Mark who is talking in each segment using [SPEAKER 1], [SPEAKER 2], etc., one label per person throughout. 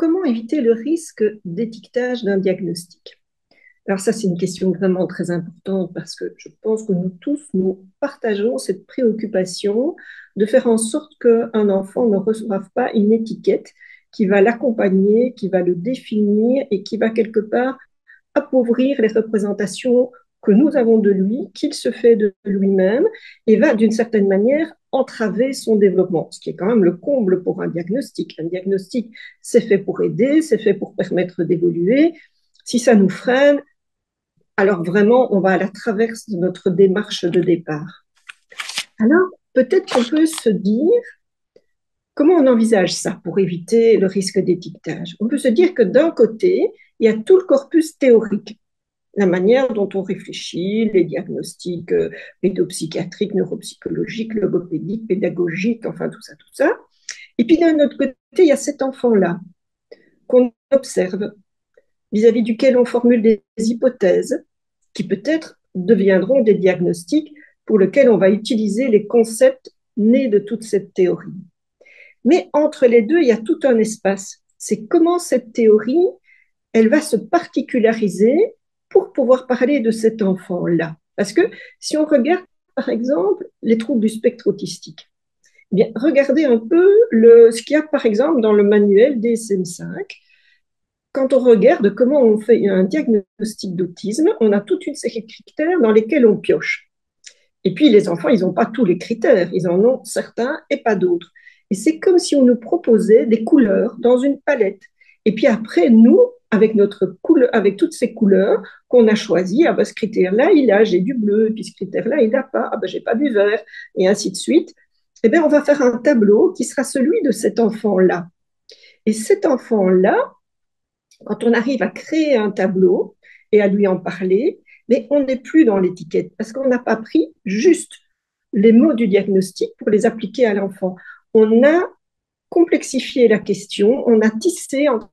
[SPEAKER 1] comment éviter le risque d'étiquetage d'un diagnostic? Alors ça, c'est une question vraiment très importante parce que je pense que nous tous, nous partageons cette préoccupation de faire en sorte qu'un enfant ne reçoive pas une étiquette qui va l'accompagner, qui va le définir et qui va quelque part appauvrir les représentations que nous avons de lui, qu'il se fait de lui-même, et va d'une certaine manière entraver son développement, ce qui est quand même le comble pour un diagnostic. Un diagnostic, c'est fait pour aider, c'est fait pour permettre d'évoluer. Si ça nous freine, alors vraiment, on va à la traverse de notre démarche de départ. Alors, peut-être qu'on peut se dire, comment on envisage ça pour éviter le risque d'étiquetage? On peut se dire que d'un côté, il y a tout le corpus théorique, la manière dont on réfléchit, les diagnostics pédopsychiatriques, neuropsychologiques, logopédiques, pédagogiques, enfin tout ça, tout ça. Et puis d'un autre côté, il y a cet enfant-là qu'on observe, vis-à-vis duquel on formule des hypothèses qui peut-être deviendront des diagnostics pour lesquels on va utiliser les concepts nés de toute cette théorie. Mais entre les deux, il y a tout un espace. C'est comment cette théorie, elle va se particulariser pour pouvoir parler de cet enfant-là. Parce que si on regarde, par exemple, les troubles du spectre autistique, eh bien, regardez un peu ce qu'il y a, par exemple, dans le manuel DSM-5. Quand on regarde comment on fait un diagnostic d'autisme, on a toute une série de critères dans lesquels on pioche. Et puis, les enfants, ils n'ont pas tous les critères. Ils en ont certains et pas d'autres. Et c'est comme si on nous proposait des couleurs dans une palette. Et puis après, nous, avec toutes ces couleurs qu'on a choisies, ah ben, ce critère-là, j'ai du bleu, et puis ce critère-là, il n'a pas, ah ben, j'ai pas du vert, et ainsi de suite. Eh bien, on va faire un tableau qui sera celui de cet enfant-là. Et cet enfant-là, quand on arrive à créer un tableau et à lui en parler, mais on n'est plus dans l'étiquette parce qu'on n'a pas pris juste les mots du diagnostic pour les appliquer à l'enfant. On a complexifié la question, on a tissé entre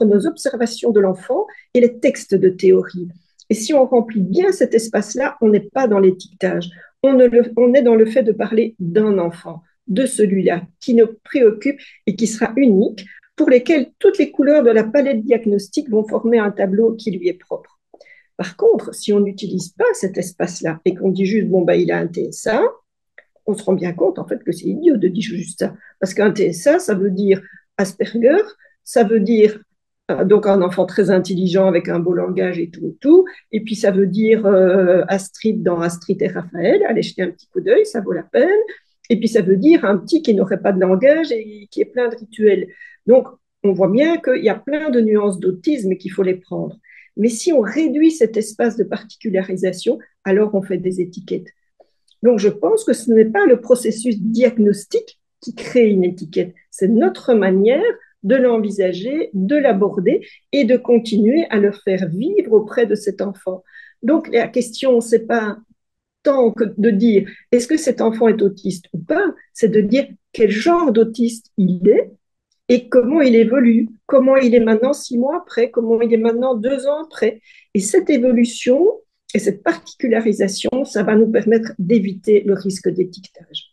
[SPEAKER 1] nos observations de l'enfant et les textes de théorie. Et si on remplit bien cet espace-là, on n'est pas dans l'étiquetage. On est dans le fait de parler d'un enfant, de celui-là, qui nous préoccupe et qui sera unique, pour lesquels toutes les couleurs de la palette diagnostique vont former un tableau qui lui est propre. Par contre, si on n'utilise pas cet espace-là et qu'on dit juste, bon, bah, il a un TSA, on se rend bien compte en fait que c'est idiot de dire juste ça. Parce qu'un TSA, ça veut dire Asperger, ça veut dire donc un enfant très intelligent avec un beau langage et tout, tout. Et puis ça veut dire Astrid dans Astrid et Raphaël, allez jeter un petit coup d'œil, ça vaut la peine. Et puis ça veut dire un petit qui n'aurait pas de langage et qui est plein de rituels. Donc on voit bien qu'il y a plein de nuances d'autisme et qu'il faut les prendre. Mais si on réduit cet espace de particularisation, alors on fait des étiquettes. Donc, je pense que ce n'est pas le processus diagnostique qui crée une étiquette, c'est notre manière de l'envisager, de l'aborder et de continuer à le faire vivre auprès de cet enfant. Donc, la question, c'est pas tant que de dire est-ce que cet enfant est autiste ou pas, c'est de dire quel genre d'autiste il est et comment il évolue, comment il est maintenant 6 mois après, comment il est maintenant 2 ans après. Et cette évolution et cette particularisation, ça va nous permettre d'éviter le risque d'étiquetage.